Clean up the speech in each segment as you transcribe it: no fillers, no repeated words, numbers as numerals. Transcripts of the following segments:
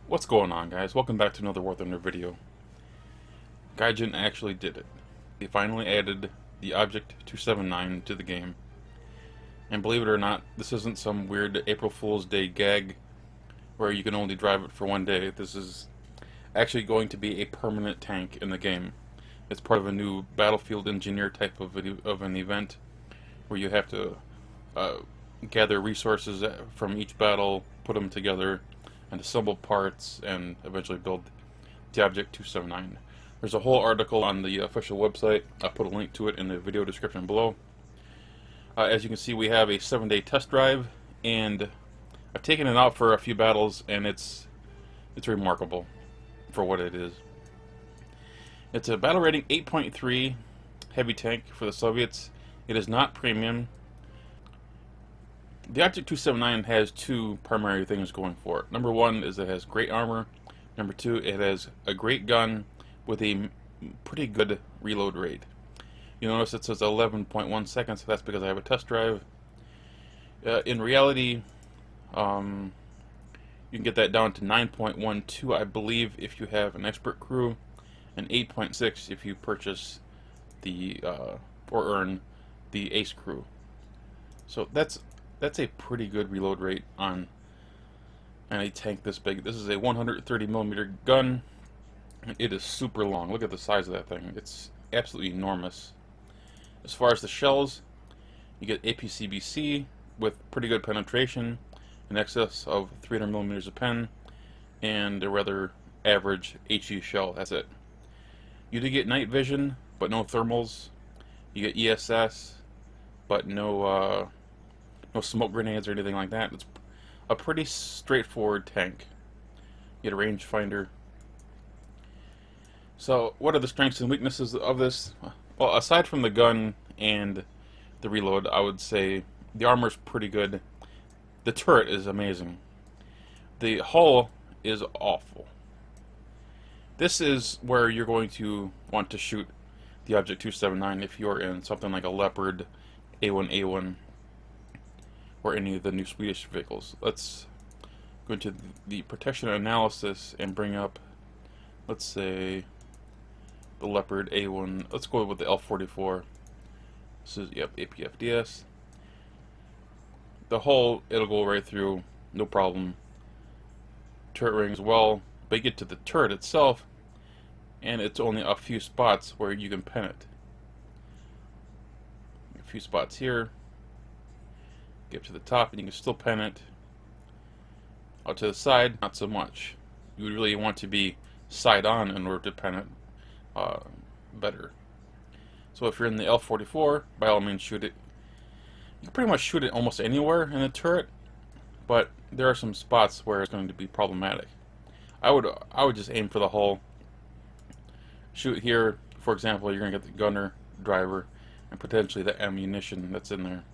What's going on, guys? Welcome back to another War Thunder video. Gaijin actually did it. They finally added the Object 279 to the game. And believe it or not, this isn't some weird April Fool's Day gag where you can only drive it for one day. This is actually going to be a permanent tank in the game. It's part of a new battlefield engineer type of an event where you have to gather resources from each battle, put them together, and assemble parts, and eventually build the Object 279. There's a whole article on the official website. I'll put a link to it in the video description below. As you can see, we have a 7-day test drive, and I've taken it out for a few battles, and it's remarkable for what it is. It's a battle rating 8.3 heavy tank for the Soviets. It is not premium. The Object 279 has two primary things going for it. Number one is it has great armor. Number two, it has a great gun with a pretty good reload rate. You notice it says 11.1 seconds. That's because I have a test drive. In reality, you can get that down to 9.12, I believe, if you have an expert crew, and 8.6 if you purchase the or earn the ace crew. So that's a pretty good reload rate on a tank this big. This is a 130mm gun. It is super long. Look at the size of that thing. It's absolutely enormous. As far as the shells, you get APCBC with pretty good penetration, in excess of 300mm a pen, and a rather average HE shell. That's it. You do get night vision, but no thermals. You get ESS, but no smoke grenades or anything like that. It's a pretty straightforward tank. You get a rangefinder. So, what are the strengths and weaknesses of this? Well, aside from the gun and the reload, I would say the armor's pretty good. The turret is amazing. The hull is awful. This is where you're going to want to shoot the Object 279 if you're in something like a Leopard, A1A1, or any of the new Swedish vehicles. Let's go into the protection analysis and bring up, let's say, the Leopard A1. Let's go with the L44. This is, yep, APFDS. The hull, it'll go right through, no problem. Turret ring as well, but you get to the turret itself, and it's only a few spots where you can pen it. A few spots here. Get to the top, and you can still pen it. Out to the side, not so much. You would really want to be side on in order to pen it better. So if you're in the L44, by all means shoot it. You can pretty much shoot it almost anywhere in the turret, but there are some spots where it's going to be problematic. I would just aim for the hull. Shoot here, for example, you're going to get the gunner, driver, and potentially the ammunition that's in there.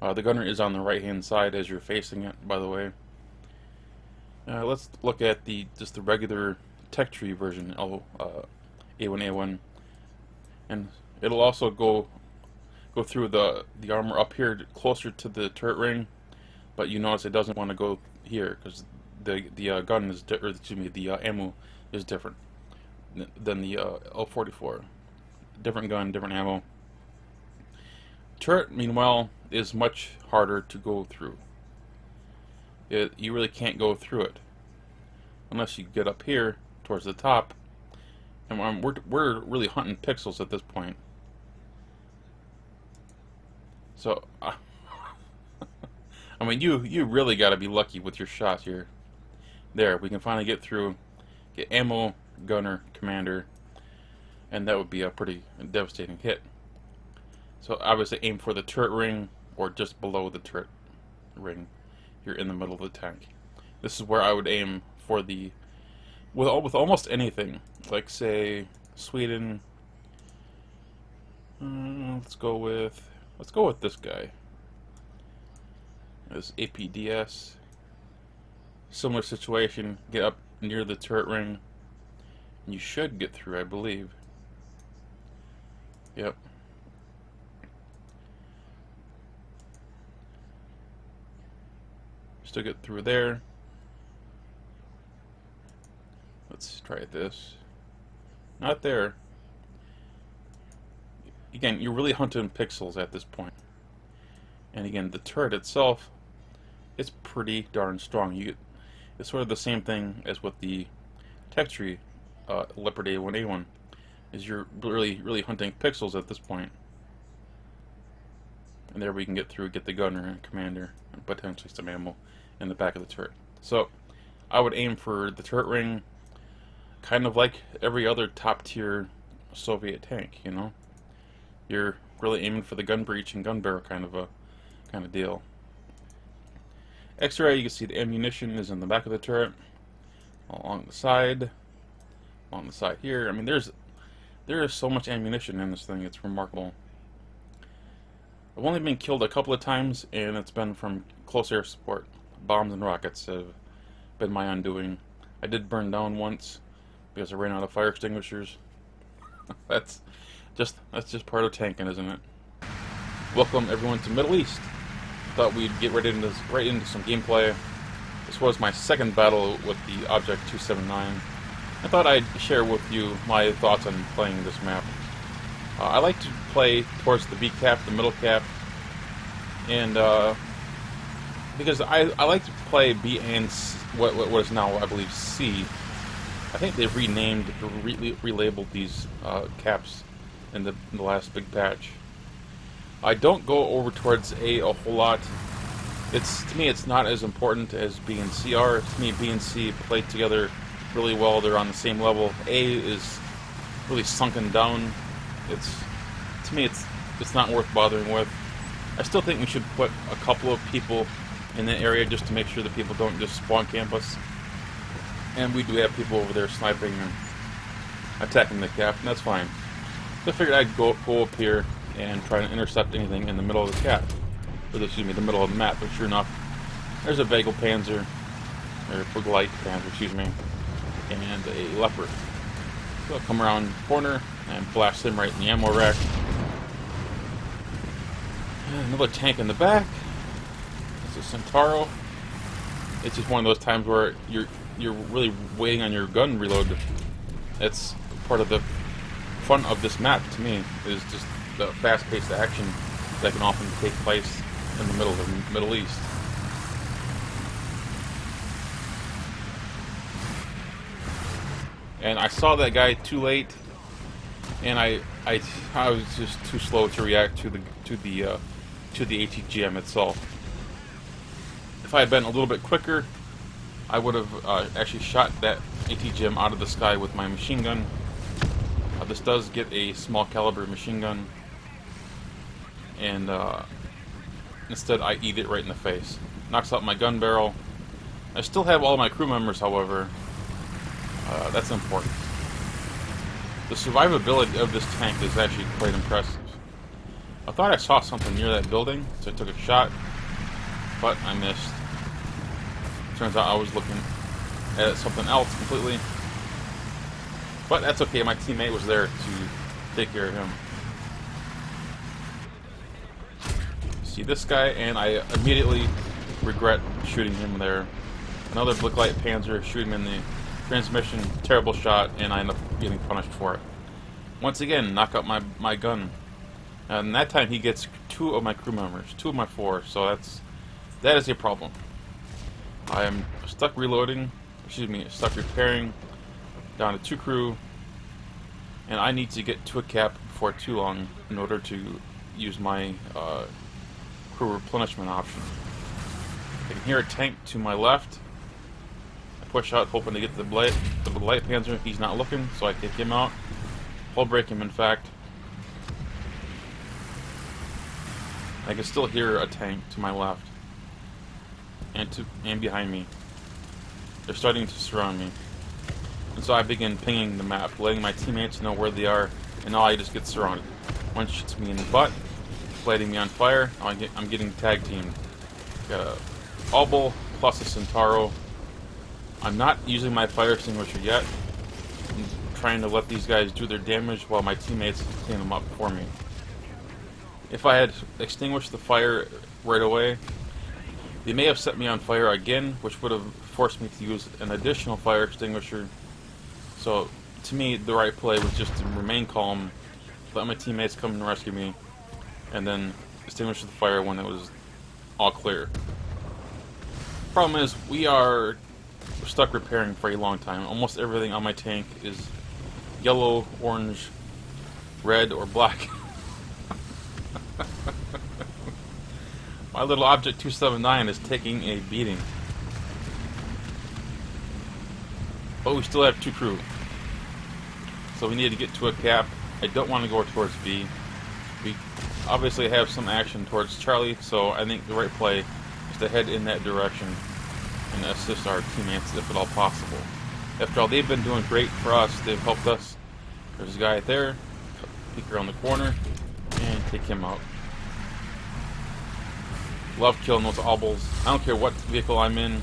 The gunner is on the right hand side as you're facing it, by the way. Let's look at just the regular tech tree version, A1A1, and it'll also go through the armor up here closer to the turret ring, but you notice it doesn't want to go here because the gun is the ammo is different than the L44. Different gun, different ammo. Turret, meanwhile, is much harder to go through. You really can't go through it unless you get up here towards the top, and we're really hunting pixels at this point. So, I mean, you really got to be lucky with your shot here. There, we can finally get through, get ammo, gunner, commander, and that would be a pretty devastating hit. So obviously aim for the turret ring or just below the turret ring. You're in the middle of the tank. This is where I would aim for with almost anything, like say Sweden. Let's go with this guy. This APDS. Similar situation. Get up near the turret ring. And you should get through, I believe. Yep. Still get through there. Let's try this. Not there. Again, you're really hunting pixels at this point. And again, the turret itself is pretty darn strong. It's sort of the same thing as with the Textry Leopard A1A1, is you're really hunting pixels at this point. And there we can get through, get the gunner and commander, and potentially some ammo in the back of the turret. So I would aim for the turret ring, kind of like every other top tier Soviet tank, you know. You're really aiming for the gun breech and gun barrel kind of deal. X-ray, you can see the ammunition is in the back of the turret, along the side here. I mean, there is so much ammunition in this thing. It's remarkable. I've only been killed a couple of times, and it's been from close air support. Bombs and rockets have been my undoing. I did burn down once because I ran out of fire extinguishers. That's just part of tanking, isn't it? Welcome everyone to Middle East. Thought we'd get right into some gameplay. This was my second battle with the Object 279. I thought I'd share with you my thoughts on playing this map. I like to play towards the B cap, the middle cap, and because I like to play B and C, what is now, I believe, C. I think they've renamed, relabeled these caps in the last big patch. I don't go over towards A a whole lot. To me, it's not as important as B and C are. To me, B and C play together really well. They're on the same level. A is really sunken down. To me, it's not worth bothering with. I still think we should put a couple of people in the area just to make sure that people don't just spawn camp us. And we do have people over there sniping and attacking the cap, and that's fine. So I figured I'd go up here and try to intercept anything in the middle of the cap. Or excuse me, the middle of the map, but sure enough, there's a Vogel Panzer, or Blackout Panzer, excuse me, and a Leopard. So I'll come around the corner and blast him right in the ammo rack. And another tank in the back. It's a Centauro. It's just one of those times where you're really waiting on your gun reload. That's part of the fun of this map to me, is just the fast-paced action that can often take place in the middle of the Middle East. And I saw that guy too late, and I was just too slow to react to the ATGM itself. If I had been a little bit quicker, I would have actually shot that ATGM out of the sky with my machine gun. This does get a small caliber machine gun, and instead I eat it right in the face. Knocks out my gun barrel. I still have all my crew members, however. That's important. The survivability of this tank is actually quite impressive. I thought I saw something near that building, so I took a shot, but I missed. Turns out I was looking at something else completely. But that's okay, my teammate was there to take care of him. See this guy, and I immediately regret shooting him there. Another Blackout Panzer, shoot him in the transmission, terrible shot, and I end up getting punished for it. Once again, knock out my gun. And that time he gets 2 of my crew members, 2 of my 4, so that is a problem. I am stuck reloading, stuck repairing, down to 2 crew, and I need to get to a cap before too long in order to use my crew replenishment option. I can hear a tank to my left. I push out hoping to get the Blackout Panzer. He's not looking, so I take him out. Hull break him, in fact. I can still hear a tank to my left and behind me. They're starting to surround me. And so I begin pinging the map, letting my teammates know where they are, and now I just get surrounded. One shoots me in the butt, lighting me on fire. Now I'm getting tag teamed. Got a Obel plus a Centauro. I'm not using my fire extinguisher yet. I'm trying to let these guys do their damage while my teammates clean them up for me. If I had extinguished the fire right away, they may have set me on fire again, which would have forced me to use an additional fire extinguisher, So, to me, the right play was just to remain calm, let my teammates come and rescue me, and then extinguish the fire when it was all clear. Problem is, we're stuck repairing for a long time. Almost everything on my tank is yellow, orange, red, or black. My little Object 279 is taking a beating. But we still have 2 crew. So we need to get to a cap. I don't want to go towards B. We obviously have some action towards Charlie, so I think the right play is to head in that direction and assist our teammates if at all possible. After all, they've been doing great for us. They've helped us. There's a guy right there. Peek around the corner and take him out. Love killing those obbles. I don't care what vehicle I'm in.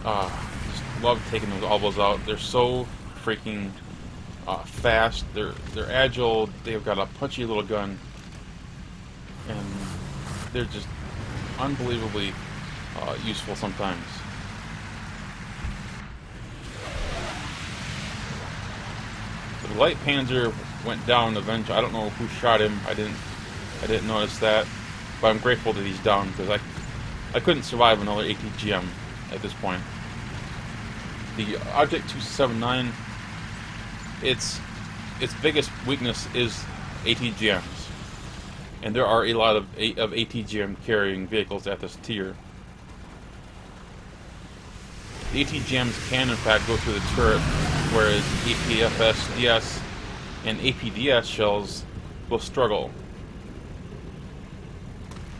Just love taking those obbles out. They're so freaking fast. They're agile. They've got a punchy little gun, and they're just unbelievably useful sometimes. The light Panzer went down eventually. I don't know who shot him. I didn't notice that. But I'm grateful that he's down, because I couldn't survive another ATGM at this point. The Object 279, its biggest weakness is ATGMs. And there are a lot of ATGM carrying vehicles at this tier. The ATGMs can in fact go through the turret, whereas APFS, DS, and APDS shells will struggle.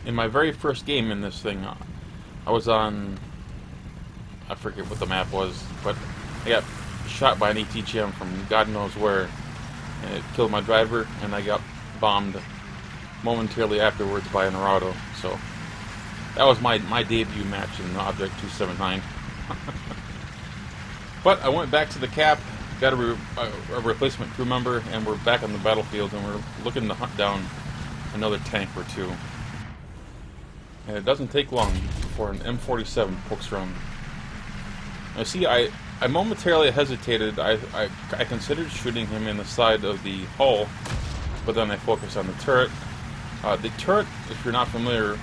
In my very first game in this thing, I was on, I forget what the map was, but I got shot by an ATGM from God knows where, and it killed my driver, and I got bombed momentarily afterwards by an Arado. So that was my debut match in the Object 279. But I went back to the cap, got a replacement crew member, and we're back on the battlefield, and we're looking to hunt down another tank or two. And it doesn't take long before an M47 pokes around. Now see, I momentarily hesitated. I considered shooting him in the side of the hull, but then I focused on the turret. The turret, if you're not familiar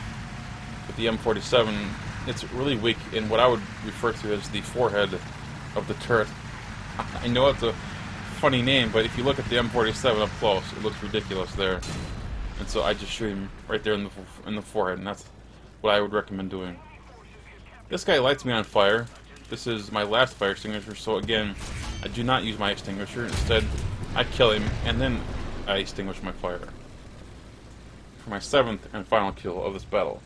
with the M47, it's really weak in what I would refer to as the forehead of the turret. I know it's a funny name, but if you look at the M47 up close, it looks ridiculous there. And so I just shoot him right there in the forehead, and that's what I would recommend doing. This guy lights me on fire. This is my last fire extinguisher, so again, I do not use my extinguisher. Instead, I kill him, and then I extinguish my fire. For my 7th and final kill of this battle.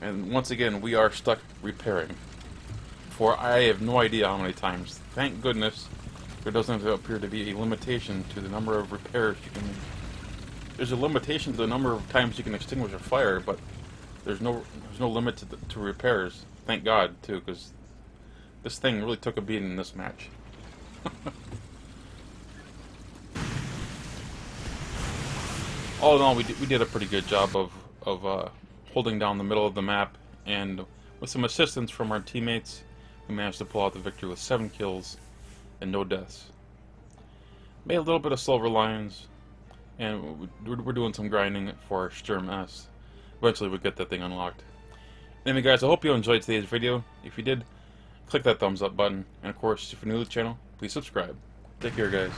And once again, we are stuck repairing. For I have no idea how many times. Thank goodness there doesn't appear to be a limitation to the number of repairs you can make. There's a limitation to the number of times you can extinguish a fire, but there's no limit to repairs. Thank God, too, because this thing really took a beating in this match. All in all, we did a pretty good job of holding down the middle of the map, and with some assistance from our teammates, we managed to pull out the victory with 7 kills and no deaths. Made a little bit of silver lions, and we're doing some grinding for our Sturm S. Eventually we'll get that thing unlocked. Anyway guys, I hope you enjoyed today's video. If you did, click that thumbs up button, and of course, if you're new to the channel, please subscribe. Take care guys.